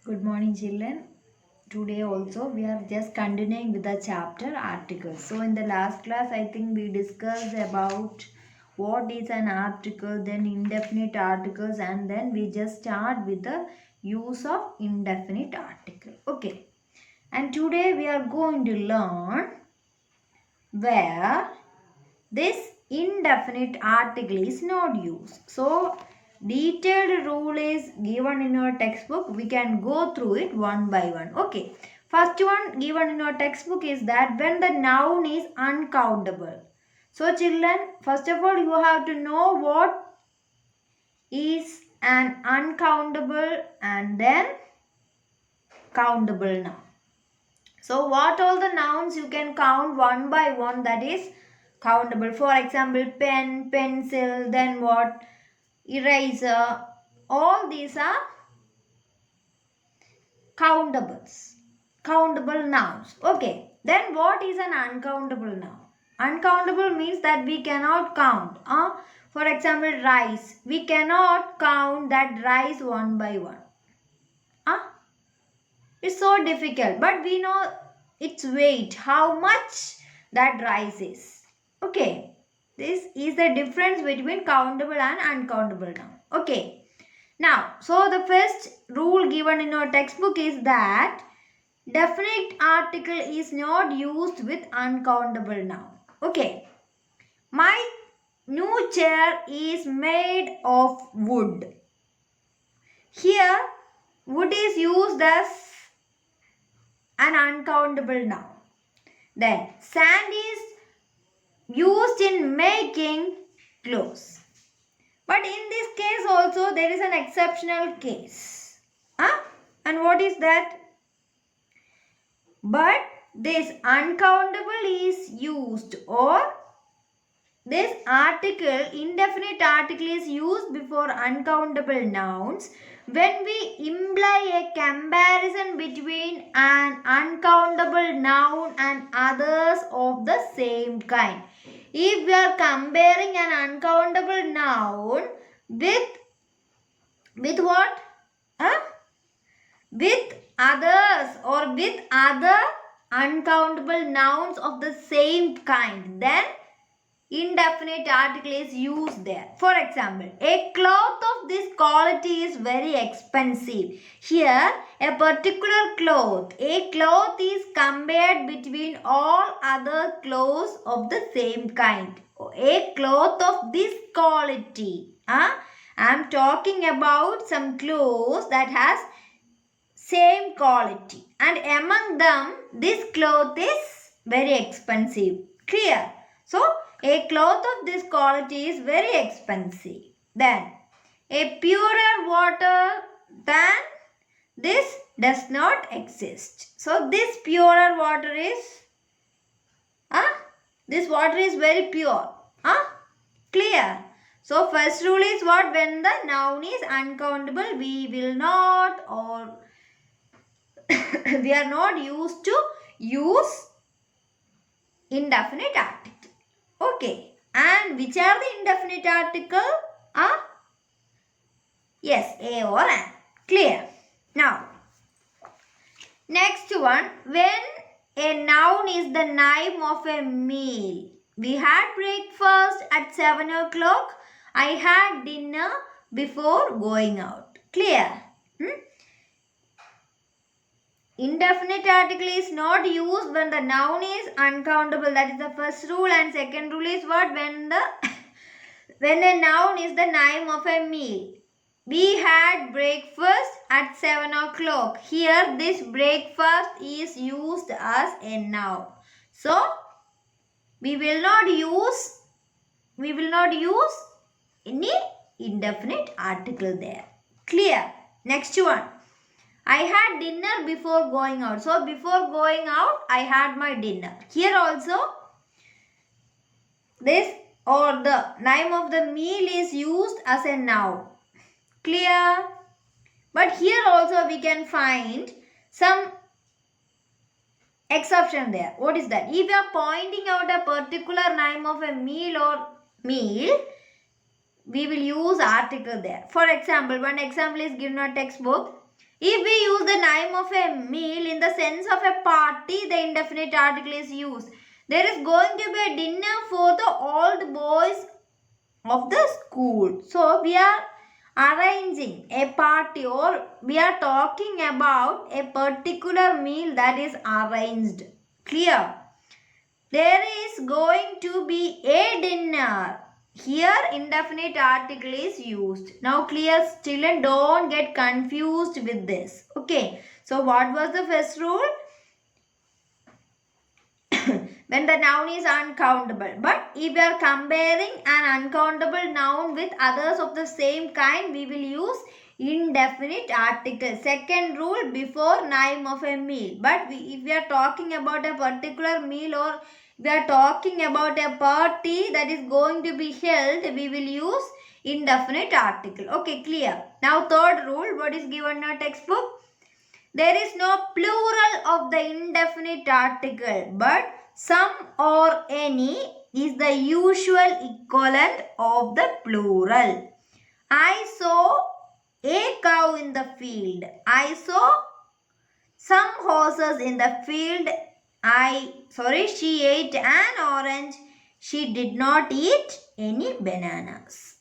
Good morning, children. Today also we are just continuing with the chapter articles. So in the last class, I think we discussed about what is an article, then indefinite articles, and then we just start with the use of indefinite article. Okay. And today we are going to learn where this indefinite article is not used. So detailed rule is given in your textbook. We can go through it one by one. Okay. First one given in your textbook is that when the noun is uncountable. So children, first of all you have to know what is an uncountable and then countable noun. So what all the nouns you can count one by one, that is countable. For example, pen, pencil, then what? Eraser. All these are countables. Countable nouns. Okay. Then what is an uncountable noun? Uncountable means that we cannot count. For example, rice. We cannot count that rice one by one. It's so difficult, but we know its weight, how much that rice is. Okay, this is the difference between countable and uncountable noun. Okay, now, so the first rule given in our textbook is that definite article is not used with uncountable noun. Okay, my new chair is made of wood. Here, wood is used as an uncountable noun. Then sand is used in making clothes. But in this case also there is an exceptional case. And what is that? But this uncountable is used, or this article, indefinite article, is used before uncountable nouns when we imply a comparison between an uncountable noun and others of the same kind. If we are comparing an uncountable noun with what? With others or with other uncountable nouns of the same kind, then indefinite article is used there. For example, a cloth of this quality is very expensive. Here, a particular cloth. A cloth is compared between all other clothes of the same kind. A cloth of this quality. I am talking about some clothes that has same quality. And among them, this cloth is very expensive. Clear? So, a cloth of this quality is very expensive. Then, a purer water than this does not exist. So, this purer water is, this water is very pure. Clear? So, first rule is what? When the noun is uncountable, we will not, or we are not used to use indefinite article. Okay. And which are the indefinite article? Yes, a or an. Clear. Now, next one. When a noun is the name of a meal. We had breakfast at 7 o'clock. I had dinner before going out. Clear? Indefinite article is not used when the noun is uncountable. That is the first rule. And second rule is what? When a noun is the name of a meal. We had breakfast at 7 o'clock. Here this breakfast is used as a noun. So we will not use any indefinite article there. Clear? Next one. I had dinner before going out. So before going out, I had my dinner. Here also, this or the name of the meal is used as a noun. Clear? But here also we can find some exception there. What is that? If you are pointing out a particular name of a meal, we will use article there. For example, one example is given in our textbook. If we use the name of a meal in the sense of a party, the indefinite article is used. There is going to be a dinner for the old boys of the school. So we are arranging a party, or we are talking about a particular meal that is arranged. Clear? There is going to be a dinner. Here indefinite article is used. Now clear, children, don't get confused with this. Okay. So what was the first rule? When the noun is uncountable. But if we are comparing an uncountable noun with others of the same kind, we will use indefinite article. Second rule, before name of a meal. But if we are talking about a particular meal, or we are talking about a party that is going to be held, we will use indefinite article. Okay, clear. Now third rule, what is given in our textbook? There is no plural of the indefinite article, but some or any is the usual equivalent of the plural. I saw a cow in the field. I saw some horses in the field. She ate an orange. She did not eat any bananas.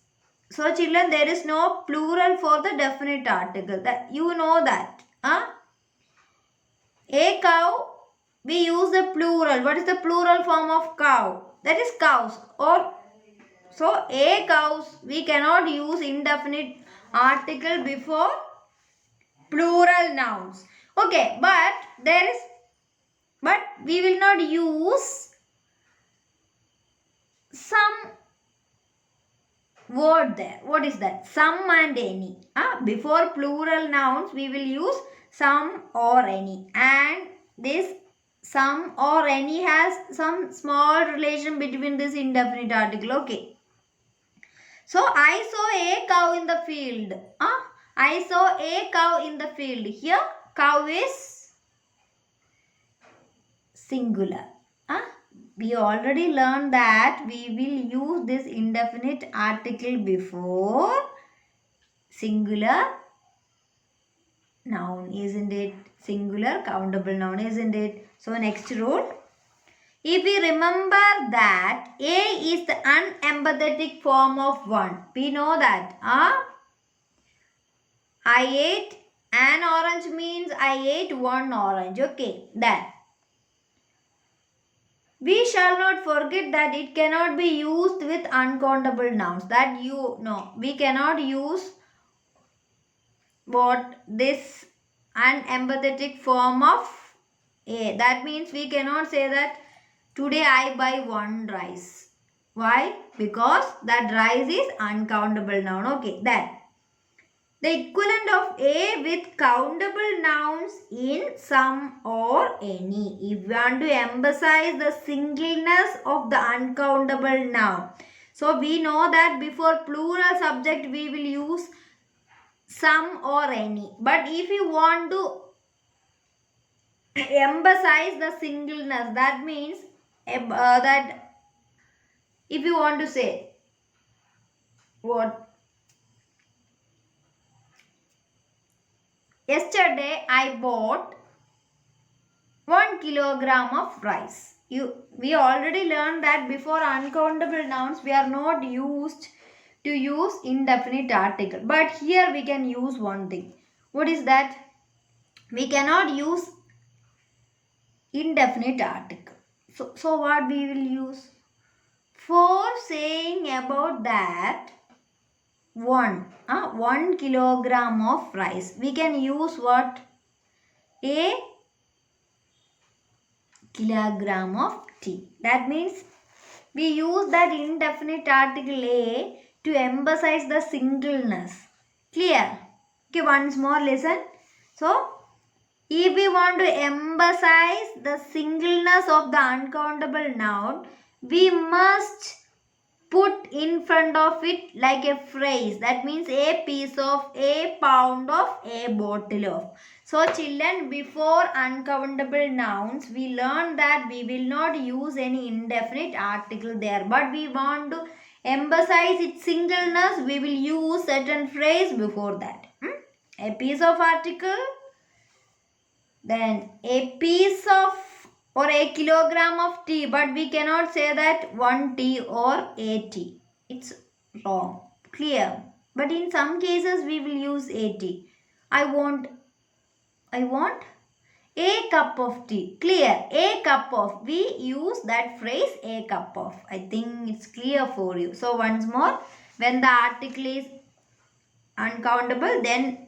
So children, there is no plural for the definite article. That you know that. A cow, we use the plural. What is the plural form of cow? That is cows. Or so a cows, we cannot use indefinite article before plural nouns. Okay, but we will not use some word there. What is that? Some and any. Before plural nouns, we will use some or any. And this some or any has some small relation between this indefinite article. Okay. So, I saw a cow in the field. I saw a cow in the field. Here, cow is singular. We already learned that we will use this indefinite article before singular noun, isn't it? Singular countable noun, isn't it? So next rule. If we remember that A is the unempathetic form of one, we know that. I ate an orange means I ate one orange. Okay, that. We shall not forget that it cannot be used with uncountable nouns. That you know. We cannot use this unempathetic form of A. That means we cannot say that today I buy one rice. Why? Because that rice is uncountable noun. Okay, that. The equivalent of A with countable nouns in some or any. If we want to emphasize the singleness of the uncountable noun. So we know that before plural subject we will use some or any. But if you want to emphasize the singleness, that means that if you want to say what? Yesterday I bought 1 kilogram of rice. We already learned that before uncountable nouns we are not used to use indefinite article. But here we can use one thing. What is that? We cannot use indefinite article. So what we will use? For saying about that 1 kilogram of rice, we can use what? A kilogram of tea. That means we use that indefinite article A to emphasize the singleness. Clear? Okay, once more listen. So, if we want to emphasize the singleness of the uncountable noun, we must put in front of it like a phrase. That means a piece of, a pound of, a bottle of. So children, before uncountable nouns, we learned that we will not use any indefinite article there. But we want to emphasize its singleness, we will use certain phrase before that. A piece of article, then a piece of or a kilogram of tea, but we cannot say that 1 tea or a tea. It's wrong. Clear. But in some cases we will use a tea. I want a cup of tea. Clear. A cup of. We use that phrase a cup of. I think it's clear for you. So once more, when the article is uncountable, then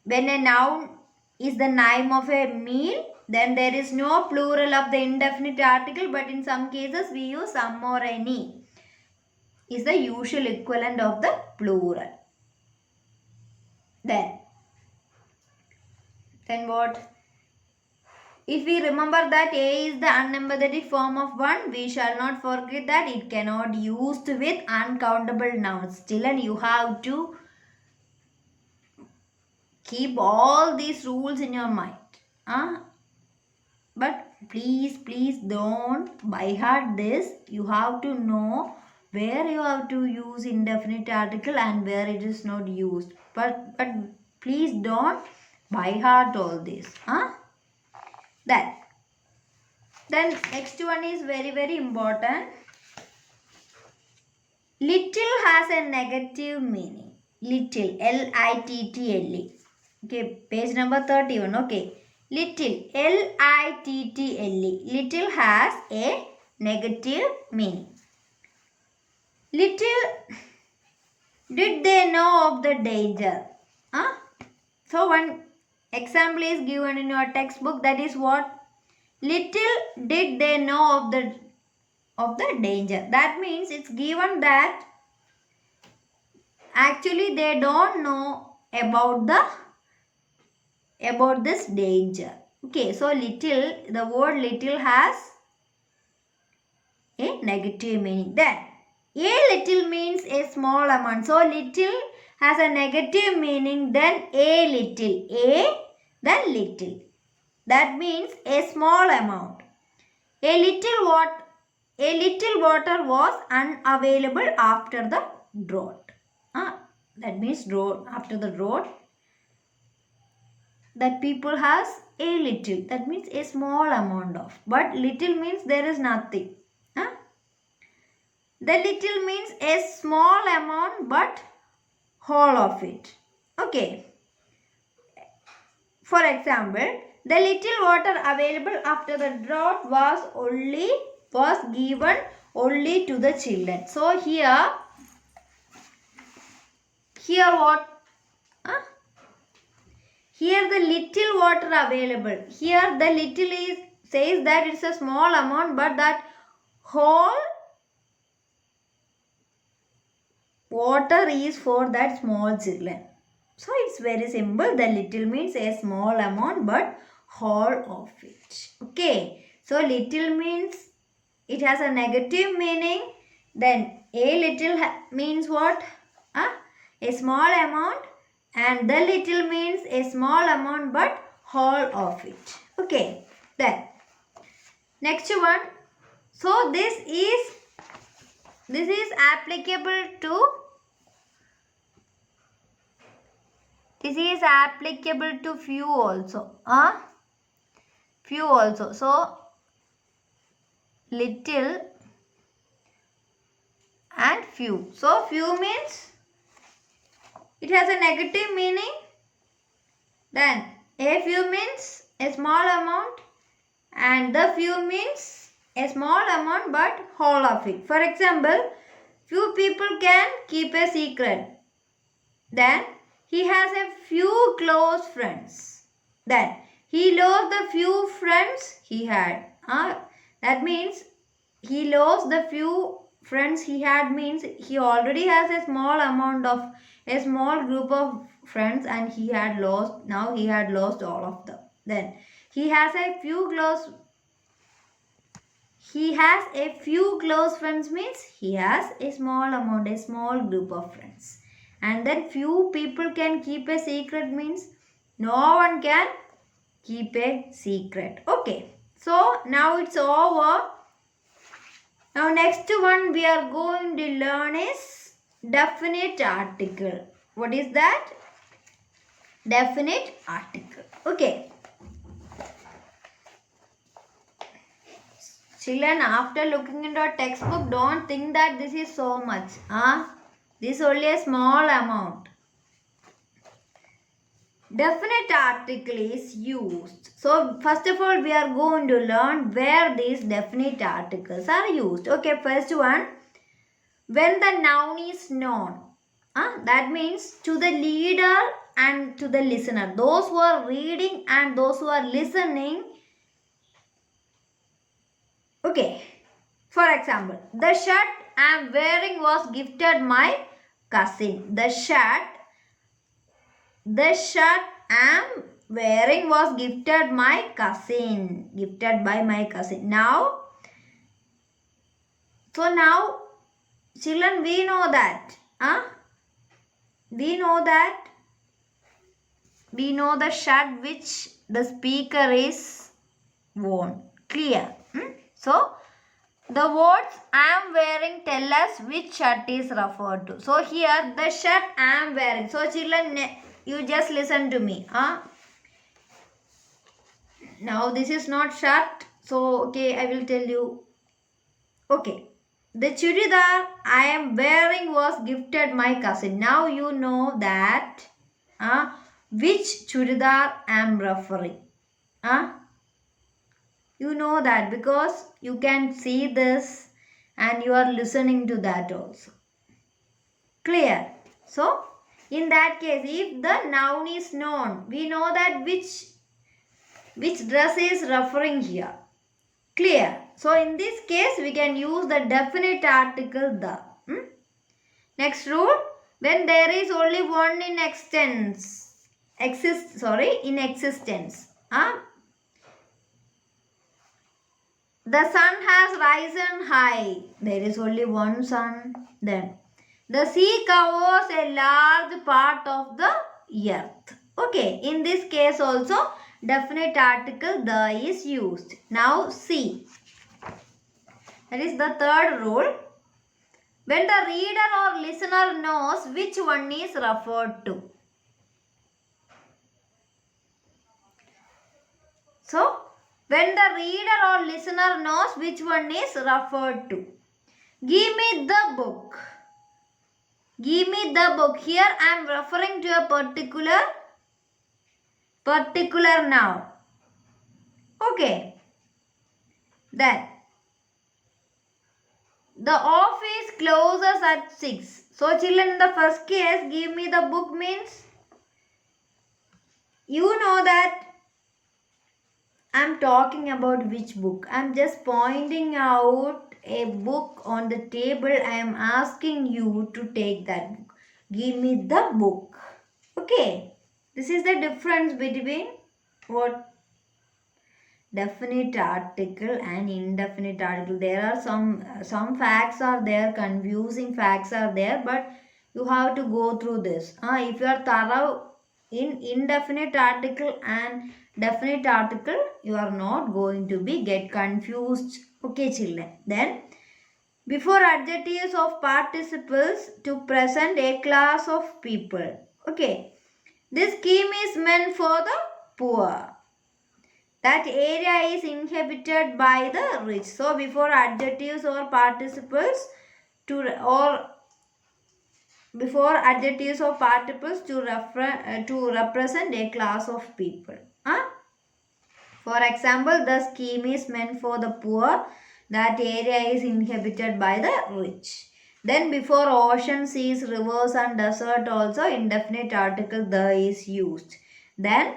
when a noun is the name of a meal, then there is no plural of the indefinite article, but in some cases we use some or any is the usual equivalent of the plural. Then what? If we remember that a is the unempathetic form of one, we shall not forget that it cannot used with uncountable nouns. Still, and you have to keep all these rules in your mind. But please don't by heart this. You have to know where you have to use indefinite article and where it is not used. But please don't by heart all this. Then next one is very important. Little has a negative meaning. Little, L-I-T-T-L-E. Okay, page number 31. Okay. Little, L-I-T-T-L-E. Little has a negative meaning. Little did they know of the danger? So one example is given in your textbook. That is what? Little did they know of the danger. That means it's given that actually they don't know about this danger. Okay, so little, the word little has a negative meaning. Then a little means a small amount. So little has a negative meaning. Then a little, then little. That means a small amount. A little water was unavailable after the drought. That means after the drought, that people has a little. That means a small amount of. But little means there is nothing. The little means a small amount but whole of it. Okay. For example, the little water available after the drought was given only to the children. So here what? Here the little water available. Here the little says that it's a small amount, but that whole water is for that small children. So it's very simple. The little means a small amount but whole of it. Okay. So little means it has a negative meaning. Then a little means what? A small amount. And the little means a small amount but whole of it. Okay. Then next one. So this is applicable to few also. Few also. So little and few. So few means it has a negative meaning. Then a few means a small amount and the few means a small amount but whole of it. For example, few people can keep a secret. Then he has a few close friends. Then he lost the few friends he had. That means he lost the few friends he had means he already has a small group of friends and now he had lost all of them. Then he has a few close friends means he has a small group of friends. And then few people can keep a secret means no one can keep a secret. Okay. So now it's over. Now next one we are going to learn is definite article. What is that? definite article. Okay. Children, after looking into a textbook, don't think that this is so much. This is only a small amount. Definite article is used. So, first of all, we are going to learn where these definite articles are used. Okay, first one, when the noun is known. That means to the leader and to the listener. Those who are reading and those who are listening. Okay. For example, the shirt I am wearing was gifted my cousin. The shirt I am wearing was gifted my cousin. Gifted by my cousin. Now, children, we know that. We know the shirt which the speaker is worn. Clear? So, the words I am wearing tell us which shirt is referred to. So, here the shirt I am wearing. So, children, you just listen to me. Now, this is not shirt. So, okay, I will tell you. Okay. The churidar I am wearing was gifted my cousin. Now, you know that which churidar I am referring. You know that because you can see this and you are listening to that also. Clear? So, in that case, if the noun is known, we know that which dress is referring here. Clear? So, in this case, we can use the definite article the. Next rule, when there is only one in existence. The sun has risen high. There is only one sun. Then the sea covers a large part of the earth. Okay, in this case also definite article the is used. Now see. That is the third rule. When the reader or listener knows which one is referred to. So, when the reader or listener knows which one is referred to. Give me the book. Give me the book. Here I am referring to a particular noun. Okay. Then, the office closes at 6. So, children, in the first case, give me the book means, you know that I am talking about which book. I am just pointing out a book on the table. I am asking you to take that book. Give me the book. Okay. This is the difference between what? Definite article and indefinite article. There are some facts are there, confusing facts are there, but you have to go through this. If you are thorough in indefinite article and definite article, you are not going to get confused. Okay, children. Then, before adjectives of participles to present a class of people. Okay. This scheme is meant for the poor. That area is inhabited by the rich. So, before adjectives or participles to represent a class of people. For example, the scheme is meant for the poor. That area is inhabited by the rich. Then before ocean, seas, rivers and desert also indefinite article the is used. Then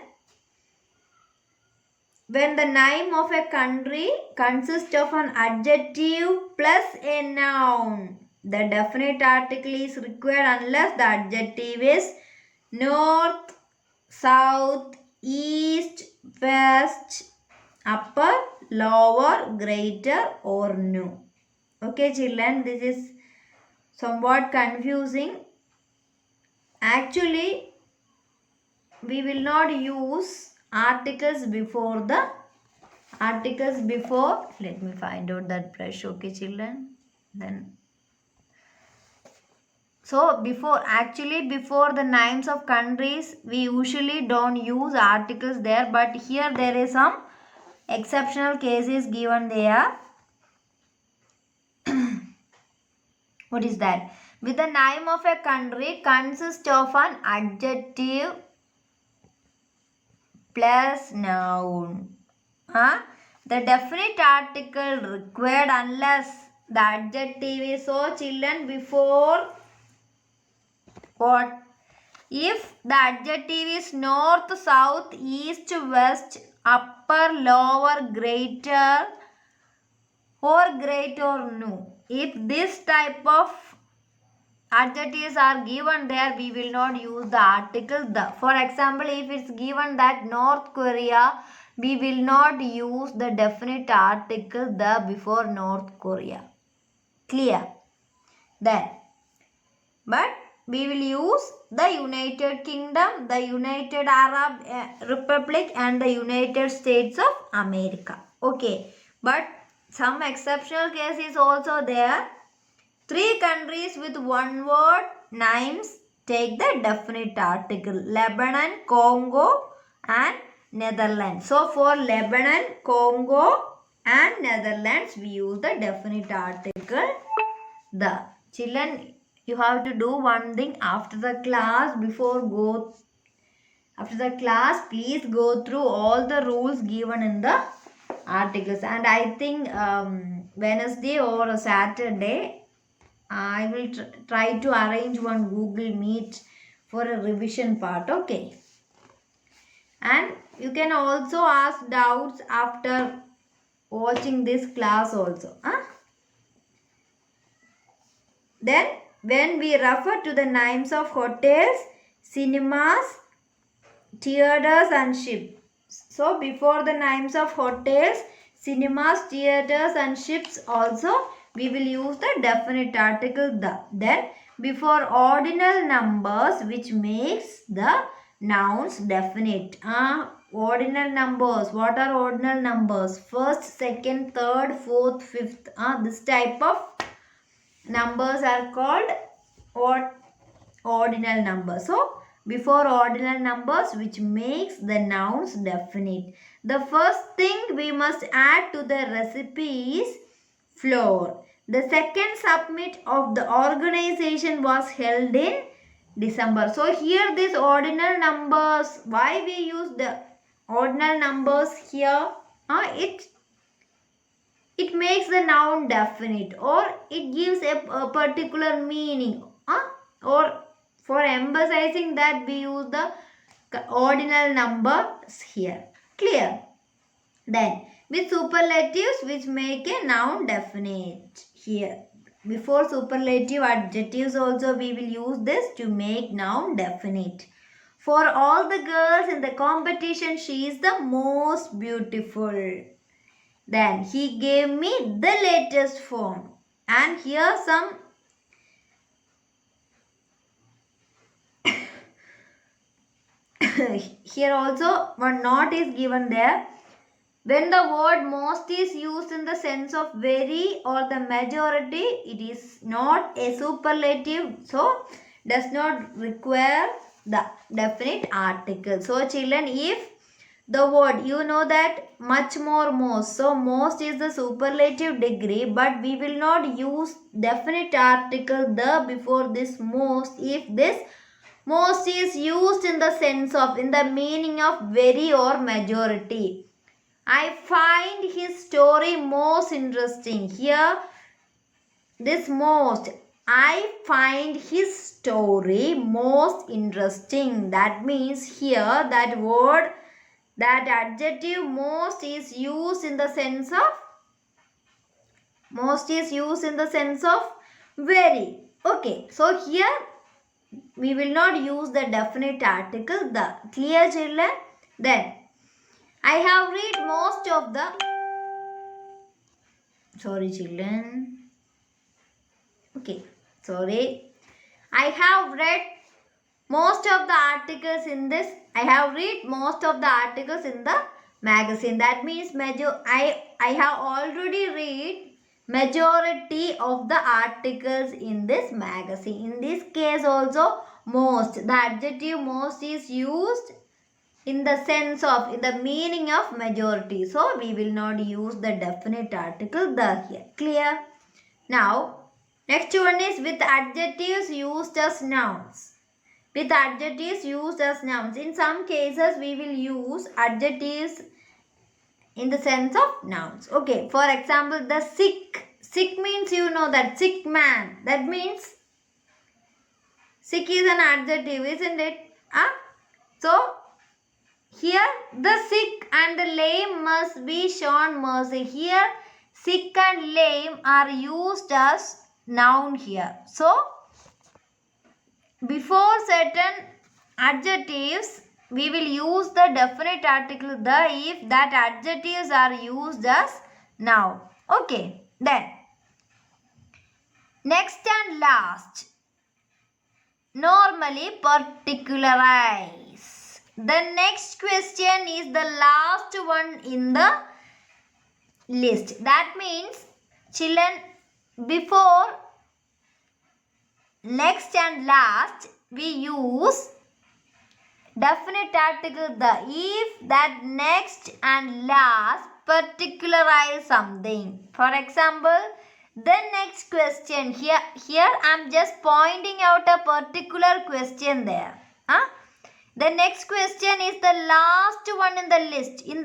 when the name of a country consists of an adjective plus a noun, the definite article is required unless the adjective is north, south, east, west, upper, lower, greater or new. Okay, children, this is somewhat confusing. Actually, we will not use articles before. Let me find out that brush. Okay, children. Then So before the names of countries, we usually don't use articles there, but here there is some exceptional cases given there. What is that? With the name of a country consists of an adjective plus noun. Huh? The definite article required unless the adjective is so children before what? If the adjective is north, south, east, west, upper, lower, greater or great or new. If this type of adjectives are given there, we will not use the article the. For example, if it's given that North Korea, we will not use the definite article the before North Korea. Clear? Then, but we will use the United Kingdom, the United Arab Republic and the United States of America. Okay, but some exceptional cases also there. 3 countries with one word names take the definite article. Lebanon, Congo and Netherlands. So for Lebanon, Congo and Netherlands we use the definite article the. Children, you have to do one thing after the class. After the class, please go through all the rules given in the articles. And I think Wednesday or Saturday I will try to arrange one Google Meet for a revision part. Okay. And you can also ask doubts after watching this class also. Then when we refer to the names of hotels, cinemas, theaters and ships. So before the names of hotels, cinemas, theaters and ships also we will use the definite article the. Then before ordinal numbers which makes the nouns definite. Ordinal numbers. What are ordinal numbers? First, second, third, fourth, fifth. This type of numbers are called ordinal numbers. So before ordinal numbers which makes the nouns definite. The first thing we must add to the recipe is flour. The second summit of the organization was held in December. So here these ordinal numbers, why we use the ordinal numbers here? It makes the noun definite or it gives a particular meaning. Or for emphasizing that we use the ordinal numbers here. Clear? Then with superlatives which make a noun definite here. Before superlative adjectives also we will use this to make noun definite. For all the girls in the competition, she is the most beautiful. Then he gave me the latest phone. And here some here also one note is given there. When the word most is used in the sense of very or the majority, it is not a superlative, so does not require the definite article. So children, if the word, you know that much more most, so most is the superlative degree, but we will not use definite article the before this most if this most is used in the sense of, in the meaning of very or majority. I find his story most interesting. Here, this most. I find his story most interesting. That means here that word, that adjective most is used in the sense of, very. Okay, so here we will not use the definite article the. Clear, children? Then I have read most of the, sorry children, okay, sorry, I have read most of the articles in this, I have read most of the articles in the magazine. That means I have already read majority of the articles in this magazine. In this case also most. The adjective most is used in the sense of, in the meaning of majority. So we will not use the definite article the here. Clear? Now next one is with adjectives used as nouns. With adjectives used as nouns. In some cases we will use adjectives in the sense of nouns. Okay, for example, the sick. Sick means, you know that, sick man. That means sick is an adjective, isn't it? So here the sick and the lame must be shown mercy. Here sick and lame are used as noun here. So before certain adjectives we will use the definite article the if that adjectives are used as noun. Okay, then next and last, normally particularize. The next question is the last one in the list. That means children, before next and last we use definite article the if that next and last particularize something. For example, the next question, here I am just pointing out a particular question there. The next question is the last one in the list. In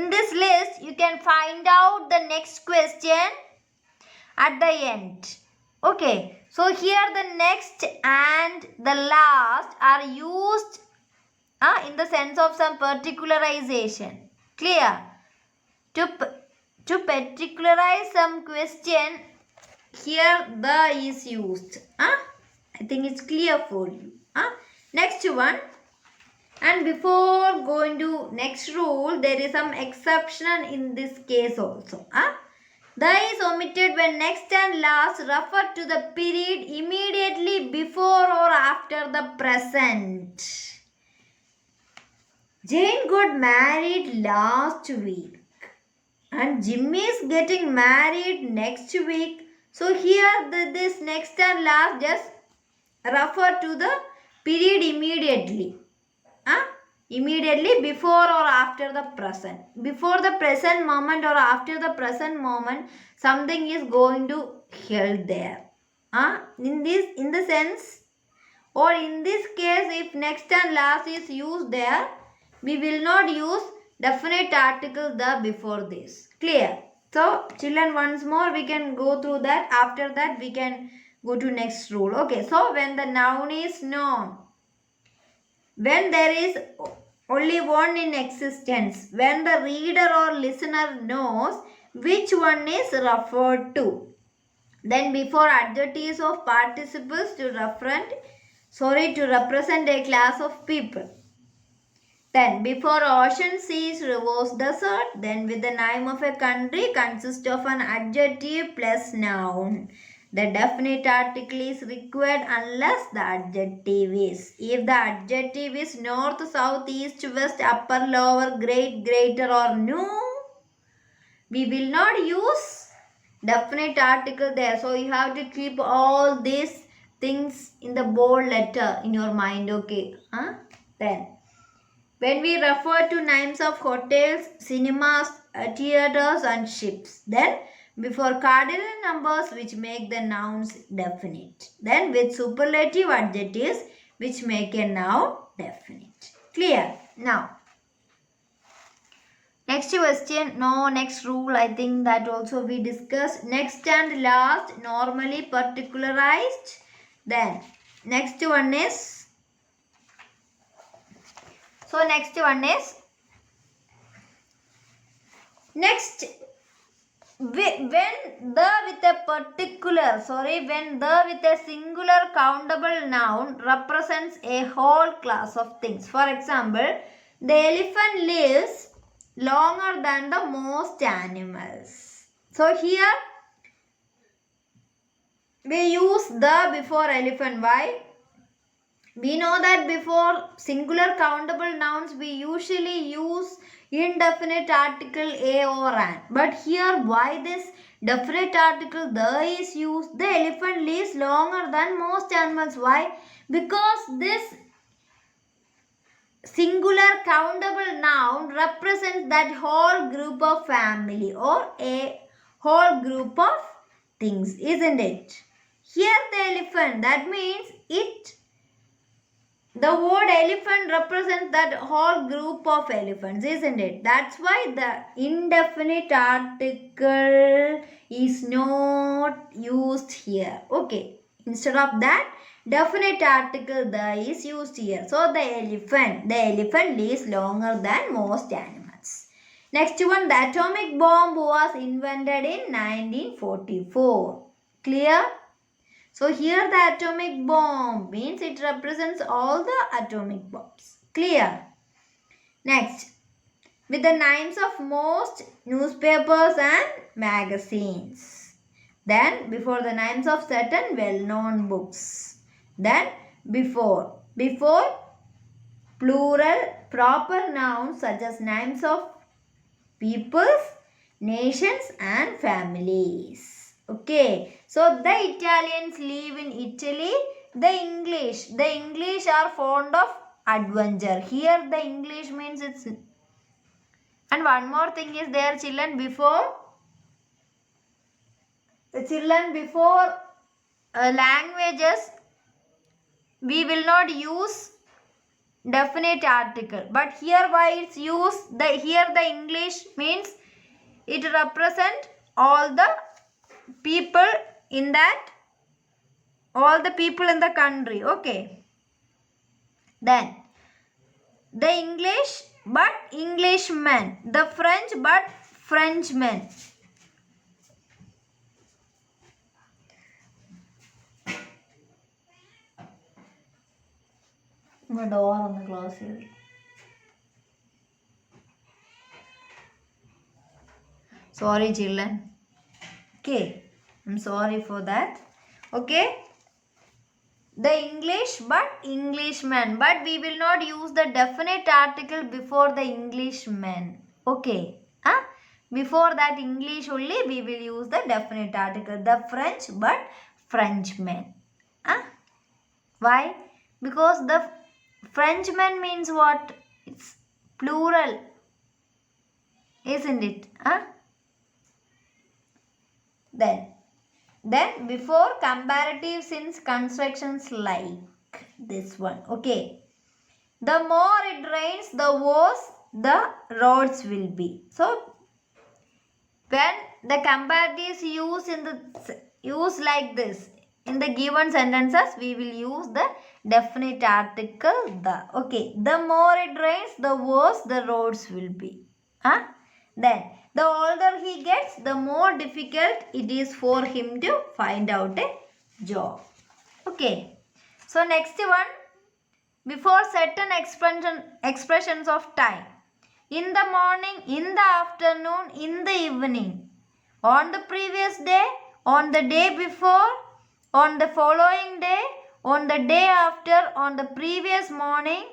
this list you can find out the next question at the end. Okay, so here the next and the last are used in the sense of some particularization. Clear? To particularize some question, here the is used. I think it's clear for you. Next one. And before going to next rule, there is some exception in this case also. The is omitted when next and last refer to the period immediately before or after the present. Jane got married last week and Jimmy is getting married next week. So here this next and last just refer to the period immediately. Immediately before or after the present. Before the present moment or after the present moment, something is going to held there. In the sense, or in this case, if next and last is used there, we will not use definite article the before this. Clear? So children, once more we can go through that. After that we can go to next rule. Okay, so when the noun is known, when there is only one in existence, when the reader or listener knows which one is referred to, then before adjectives of participles to represent a class of people. Then before ocean, seas, rivers, desert, then with the name of a country consists of an adjective plus noun. The definite article is required unless the adjective is. If the adjective is north, south, east, west, upper, lower, great, greater or new, we will not use definite article there. So you have to keep all these things in the bold letter in your mind. Okay. Then when we refer to names of hotels, cinemas, theaters and ships, then before cardinal numbers which make the nouns definite. Then with superlative adjectives which make a noun definite. Clear? Now, next question, next rule, I think that also we discussed. Next and last, normally particularized. Then next one is, next, when the with a singular countable noun represents a whole class of things. For example, the elephant lives longer than the most animals. So here we use the before elephant. Why? We know that before singular countable nouns we usually use indefinite article a or an. But here why this definite article the is used, the elephant lives longer than most animals. Why? Because this singular countable noun represents that whole group of family or a whole group of things, isn't it? Here the elephant, that means the word elephant represents that whole group of elephants, isn't it? That's why the indefinite article is not used here. Okay. Instead of that, definite article the is used here. So the elephant lives longer than most animals. Next one, the atomic bomb was invented in 1944. Clear? So here the atomic bomb means it represents all the atomic bombs. Clear? Next, with the names of most newspapers and magazines. Then before the names of certain well-known books. Then before plural proper nouns such as names of peoples, nations and families. Okay, so the Italians live in Italy. The English are fond of adventure. Here the English means it's. And one more thing is there, children, before languages, we will not use definite article. But here why it's used, here the English means it represent all the people in that, all the people in the country. Okay. Then the English but Englishmen, the French but Frenchmen. Door on the close here. Sorry children. Okay, I'm sorry for that. Okay. The English but Englishmen, but we will not use the definite article before the Englishmen. Okay. Before that English only we will use the definite article. The French but Frenchmen. Why? Because the Frenchman means what? It's plural. Isn't it? Then before comparative since constructions like this one. Okay. The more it rains, the worse the roads will be. So when the comparative is used like this in the given sentences, we will use the definite article the. Okay. The more it rains, the worse the roads will be. Then the older he gets, the more difficult it is for him to find out a job. Okay. So next one, before certain expressions of time. In the morning, in the afternoon, in the evening. On the previous day, on the day before, on the following day, on the day after, on the previous morning,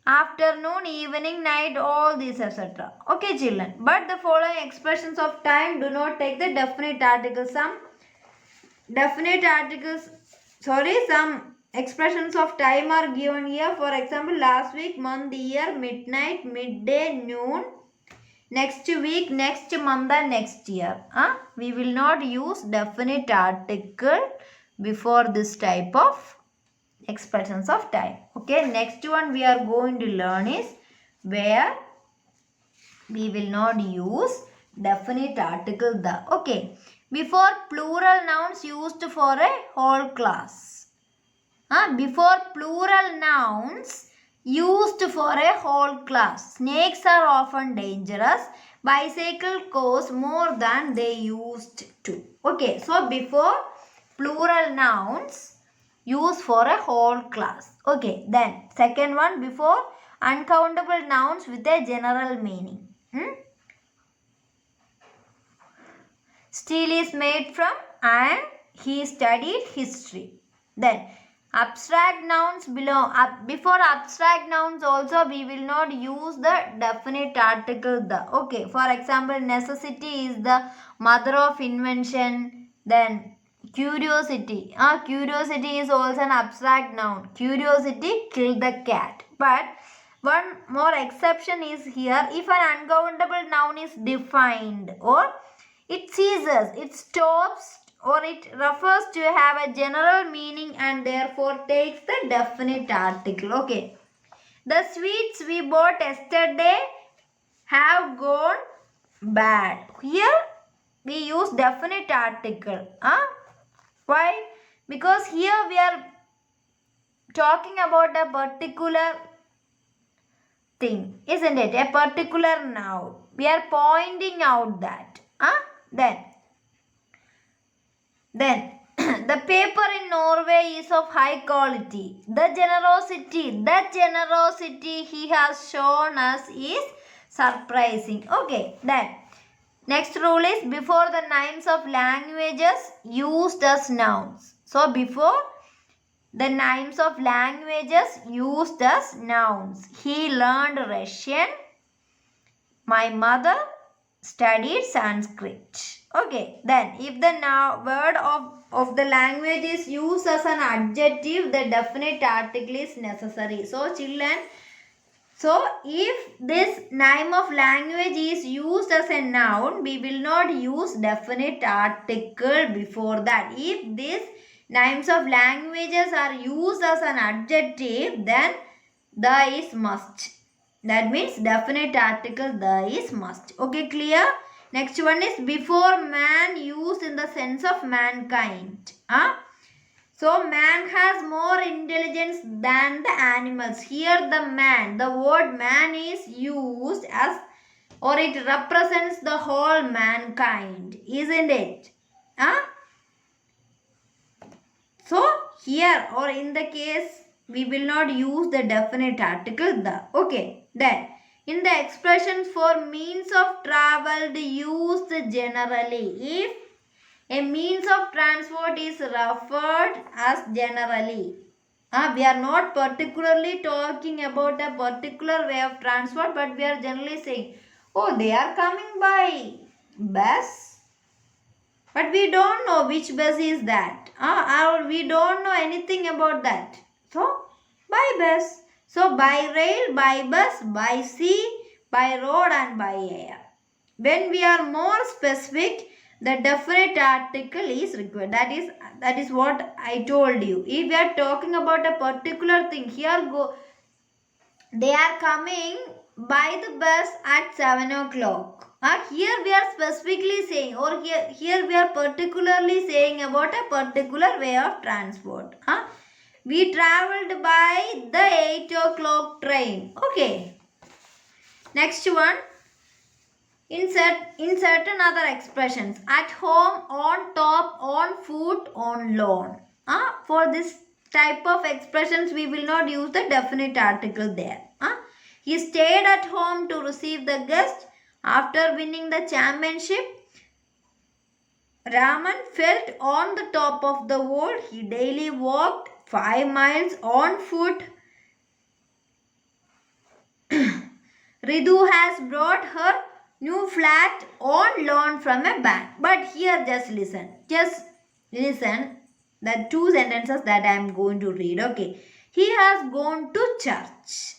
afternoon, evening, night, all these etc. Okay children. But the following expressions of time do not take the definite articles. Some expressions of time are given here. For example, last week, month, year, midnight, midday, noon. Next week, next month and next year. We will not use definite article before this type of expressions of time. Okay, next one we are going to learn is where we will not use definite article the. Okay, before plural nouns used for a whole class. Before plural nouns used for a whole class. Snakes are often dangerous. Bicycle cost more than they used to. Okay, so before plural nouns used for a whole class. Okay, then second one, before uncountable nouns with a general meaning. Steel is made from and he studied history. Then Abstract nouns belong. Before abstract nouns also we will not use the definite article the. Okay. For example, necessity is the mother of invention. Then curiosity. Curiosity is also an abstract noun. Curiosity killed the cat. But one more exception is here. If an uncountable noun is defined or it ceases, it stops, or it refers to have a general meaning and therefore takes the definite article. Okay. The sweets we bought yesterday have gone bad. Here we use definite article. Why? Because here we are talking about a particular thing, isn't it? A particular noun. We are pointing out that. Then the paper in Norway is of high quality. The generosity he has shown us is surprising. Okay, then next rule is before the names of languages used as nouns. So before the names of languages used as nouns. He learned Russian. My mother studied Sanskrit. Okay, then if the word of the language is used as an adjective, the definite article is necessary. So children, so if this name of language is used as a noun, we will not use definite article before that. If these names of languages are used as an adjective, then the is must. That means definite article the is must. Okay, clear? Next one is before man used in the sense of mankind. So man has more intelligence than the animals. Here the word man is used as, or it represents the whole mankind, isn't it? So here or in the case we will not use the definite article the. Okay, then in the expressions for means of travel used generally, if a means of transport is referred as generally, we are not particularly talking about a particular way of transport, but we are generally saying, oh, they are coming by bus. But we don't know which bus is that. Or we don't know anything about that. So, by bus. So, by rail, by bus, by sea, by road and by air. When we are more specific, the definite article is required. That is what I told you. If we are talking about a particular thing, they are coming by the bus at 7 o'clock. Here we are specifically saying, or here we are particularly saying about a particular way of transport. We travelled by the 8 o'clock train. Okay. Next one. In certain other expressions. At home, on top, on foot, on lawn. For this type of expressions, we will not use the definite article there. He stayed at home to receive the guest. After winning the championship, Raman felt on the top of the world. He daily walked 5 miles on foot. Ridu has brought her new flat on loan from a bank. But here just listen. Just listen the two sentences that I am going to read. Okay. He has gone to church.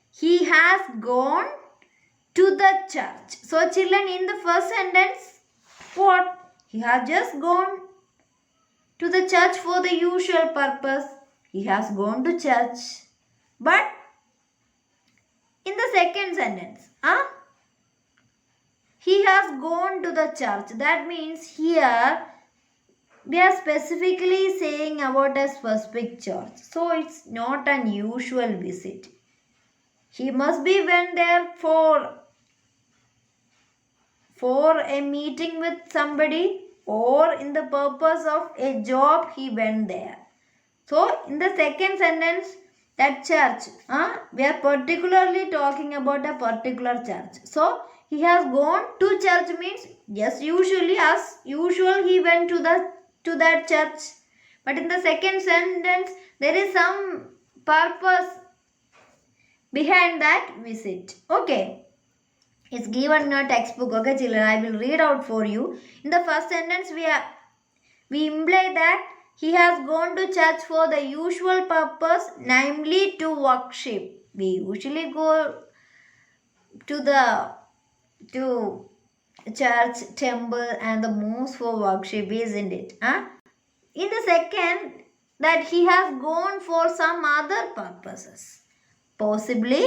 He has gone to the church. So children, in the first sentence, what? He has just gone to the church for the usual purpose. He has gone to church. But in the second sentence, he has gone to the church. That means here we are specifically saying about a specific church. So it's not an usual visit. He must be went there for a meeting with somebody, or in the purpose of a job he went there. So in the second sentence, that church, we are particularly talking about a particular church. So he has gone to church means yes, usually as usual he went to that church. But in the second sentence, there is some purpose behind that visit. Okay. It's given in a textbook. Okay, children, I will read out for you. In the first sentence, we imply that he has gone to church for the usual purpose, namely to worship. We usually go to church, temple, and the mosque for worship, isn't it? Huh? In the second, that he has gone for some other purposes, possibly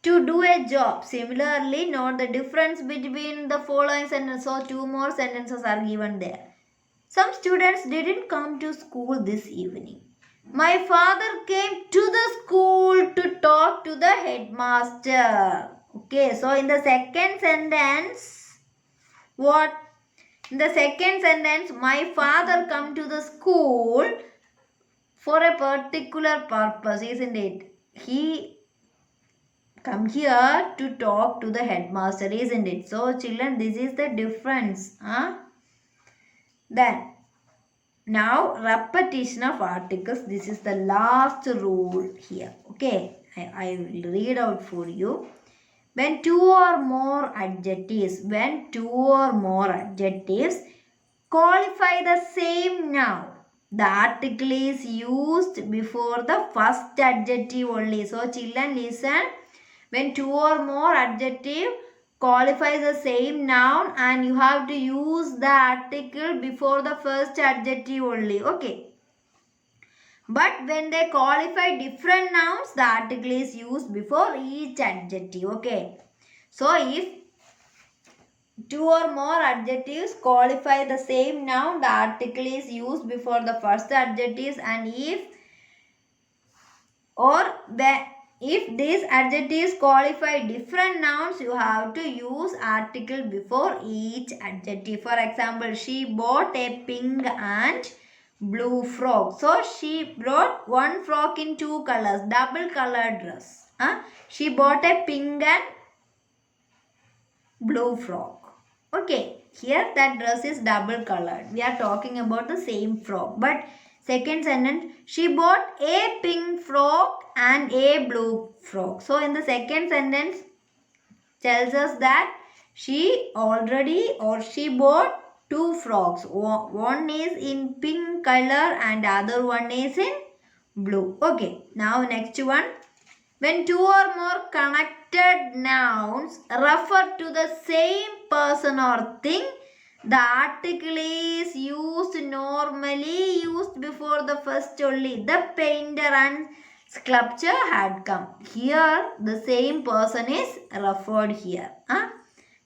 to do a job. Similarly, note the difference between the following sentences. So, two more sentences are given there. Some students didn't come to school this evening. My father came to the school to talk to the headmaster. Okay, so in the second sentence, what? In the second sentence, my father come to the school for a particular purpose, isn't it? He come here to talk to the headmaster, isn't it? So, children, this is the difference. Then, now repetition of articles. This is the last rule here. Okay, I will read out for you. When two or more adjectives qualify the same noun, the article is used before the first adjective only. So, children, listen. When two or more adjective qualifies the same noun and you have to use the article before the first adjective only. Okay. But when they qualify different nouns, the article is used before each adjective. Okay. So, if two or more adjectives qualify the same noun, the article is used before the first adjectives, and if these adjectives qualify different nouns, you have to use article before each adjective. For example, she bought a pink and blue frock. So, she brought one frock in two colors, double colored dress. She bought a pink and blue frock. Okay, here that dress is double colored. We are talking about the same frock. But second sentence, she bought a pink frock and a blue frock. So, in the second sentence, tells us that she bought two frocks. One is in pink color and other one is in blue. Okay, now next one. When two or more connected nouns refer to the same person or thing, the article is normally used before the first only. The painter and sculptor had come. Here, the same person is referred here.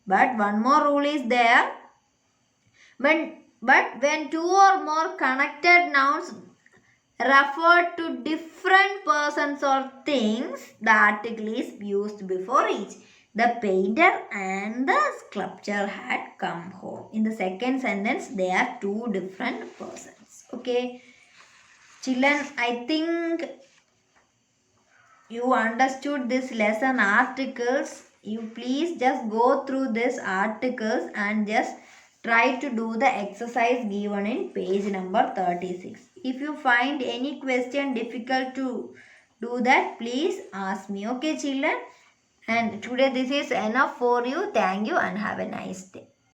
But one more rule is there. But when two or more connected nouns refer to different persons or things, the article is used before each. The painter and the sculptor had come home. In the second sentence, they are two different persons. Okay. Children, I think you understood this lesson articles. You please just go through these articles and just try to do the exercise given in page number 36. If you find any question difficult to do that, please ask me. Okay, children? And today this is enough for you. Thank you and have a nice day.